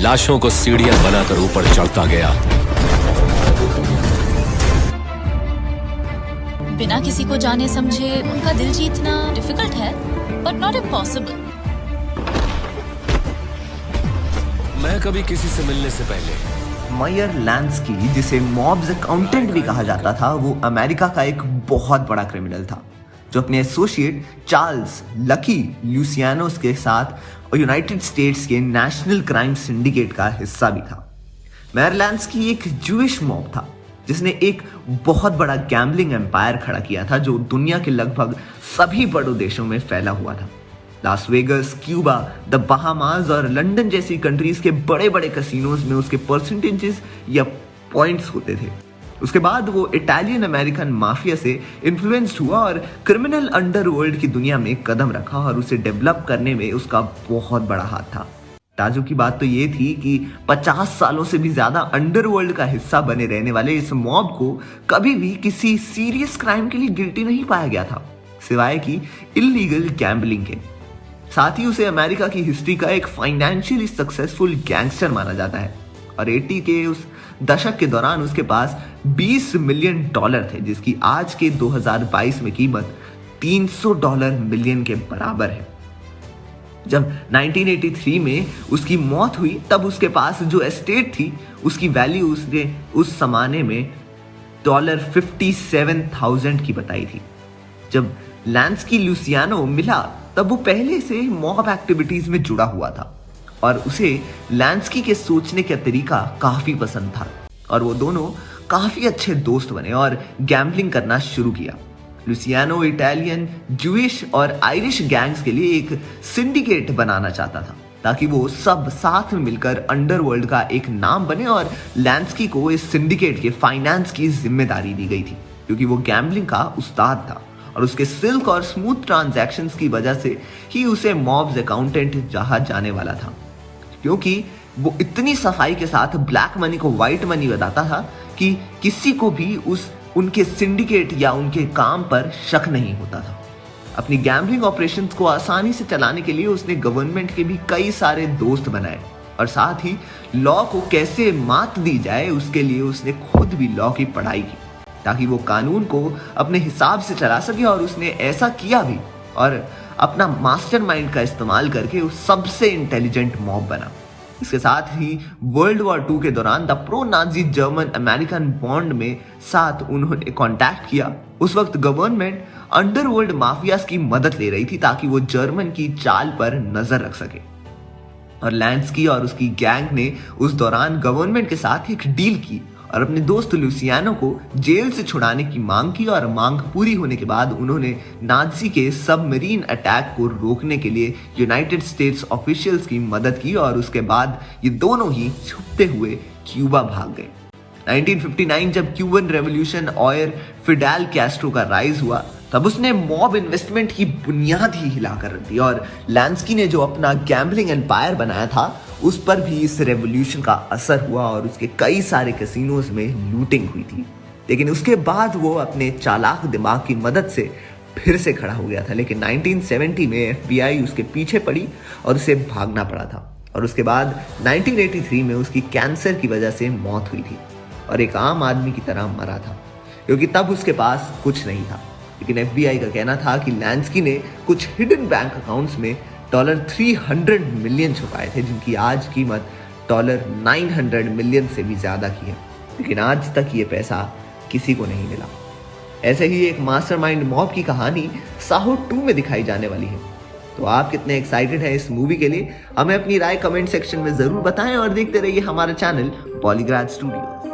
लाशों को सीढ़ियां बनाकर ऊपर चढ़ता गया। बिना किसी को जाने समझे उनका दिल जीतना डिफिकल्ट है, बट नॉट इम्पॉसिबल। मैं कभी किसी से मिलने से पहले मायर लांस्की, जिसे मॉब्स अकाउंटेंट भी कहा जाता था, वो अमेरिका का एक बहुत बड़ा क्रिमिनल था जो अपने एसोसिएट चार्ल्स लकी ल्यूसियानोस के साथ यूनाइटेड स्टेट्स के नेशनल क्राइम सिंडिकेट का हिस्सा भी था। मायर लांस्की एक जूइश मॉब था जिसने एक बहुत बड़ा गैम्बलिंग एम्पायर खड़ा किया था जो दुनिया के लगभग सभी बड़े देशों में फैला हुआ था। Las Vegas, Cuba, the Bahamas और लंदन जैसी कंट्रीज के बड़े बड़े कैसीनोज में उसके परसेंटेजेस या पॉइंट्स होते थे। उसके बाद वो इटालियन अमेरिकन माफिया से इन्फ्लुएंस्ड हुआ और क्रिमिनल अंडरवर्ल्ड की दुनिया में कदम रखा और उसे डेवलप करने में उसका बहुत बड़ा हाथ था। ताजुब की बात तो ये थी कि 50 सालों से भी ज्यादा अंडरवर्ल्ड का हिस्सा बने रहने वाले इस मॉब को कभी भी किसी सीरियस क्राइम के लिए गिल्टी नहीं पाया गया था, सिवाय कि इल्लीगल गैम्बलिंग के। साथ ही उसे अमेरिका की हिस्ट्री का एक फाइनेंशियली सक्सेसफुल गैंगस्टर माना जाता है और 80 के उस दशक के दौरान उसके पास $20 मिलियन थे, जिसकी आज के 2022 में कीमत $300 मिलियन के बराबर है। जब 1983 में उसकी मौत हुई तब उसके पास जो एस्टेट थी उसकी वैल्यू उसने उस जमाने में $57,000 की बताई थी। जब लांस्की लुसियानो मिला तब वो पहले से मॉब एक्टिविटीज में जुड़ा हुआ था और उसे लांस्की के सोचने का तरीका काफी पसंद था और वो दोनों काफी अच्छे दोस्त बने और गैम्बलिंग करना शुरू किया। लुसियानो इटालियन, जूइश और आयरिश गैंग्स के लिए एक सिंडिकेट बनाना चाहता था ताकि वो सब साथ में मिलकर अंडरवर्ल्ड का एक नाम बने और लांस्की को इस सिंडिकेट के फाइनेंस की जिम्मेदारी दी गई थी क्योंकि वो गैम्बलिंग का उस्ताद था और उसके सिल्क और स्मूथ ट्रांजैक्शंस की वजह से ही उसे मॉब्स अकाउंटेंट कहा जाने वाला था, क्योंकि वो इतनी सफाई के साथ ब्लैक मनी को व्हाइट मनी बताता था कि किसी को भी उनके सिंडिकेट या उनके काम पर शक नहीं होता था। अपनी गैम्बलिंग ऑपरेशंस को आसानी से चलाने के लिए उसने गवर्नमेंट के भी कई सारे दोस्त बनाए और साथ ही लॉ को कैसे मात दी जाए उसके लिए उसने खुद भी लॉ की पढ़ाई की ताकि वो कानून को अपने हिसाब से चला सके और उसने ऐसा किया भी और अपना मास्टरमाइंड का इस्तेमाल करके वो सबसे इंटेलिजेंट मॉब बना। इसके साथ ही वर्ल्ड वॉर 2 के दौरान the pro Nazi German American bond में साथ उन्होंने कांटेक्ट किया। उस वक्त गवर्नमेंट अंडरवर्ल्ड माफियाज की मदद ले रही थी ताकि वो जर्मन की चाल पर नजर रख सके और लांस्की और उसकी गैंग ने उस दौरान गवर्नमेंट के साथ एक डील की और अपने दोस्त लुसियानो को जेल से छुड़ाने की मांग की और मांग पूरी होने के बाद उन्होंने नाजी के सबमरीन अटैक को रोकने के लिए यूनाइटेड स्टेट्स ऑफिशियल्स की मदद की और उसके बाद ये दोनों ही छुपते हुए क्यूबा भाग गए। 1959 जब क्यूबन रेवोल्यूशन और फिडेल कैस्ट्रो का राइज हुआ तब उसने मॉब इन्वेस्टमेंट की बुनियाद ही हिलाकर रख दी और लांस्की ने जो अपना गैम्बलिंग एम्पायर बनाया था उस पर भी इस रेवोल्यूशन का असर हुआ और उसके कई सारे कैसीनोज में लूटिंग हुई थी। लेकिन उसके बाद वो अपने चालाक दिमाग की मदद से फिर से खड़ा हो गया था, लेकिन 1970 में FBI उसके पीछे पड़ी और उसे भागना पड़ा था और उसके बाद 1983 में उसकी कैंसर की वजह से मौत हुई थी और एक आम आदमी की तरह मरा था क्योंकि तब उसके पास कुछ नहीं था। लेकिन FBI का कहना था कि लांस्की ने कुछ हिडन बैंक अकाउंट्स में $300 मिलियन छुपाए थे जिनकी आज कीमत $900 मिलियन से भी ज्यादा की है, लेकिन आज तक ये पैसा किसी को नहीं मिला। ऐसे ही एक मास्टरमाइंड मॉब की कहानी साहो 2 में दिखाई जाने वाली है। तो आप कितने एक्साइटेड हैं इस मूवी के लिए? हमें अपनी राय कमेंट सेक्शन में जरूर बताएं और देखते रहिए हमारा चैनल पॉलीग्राफ स्टूडियोज।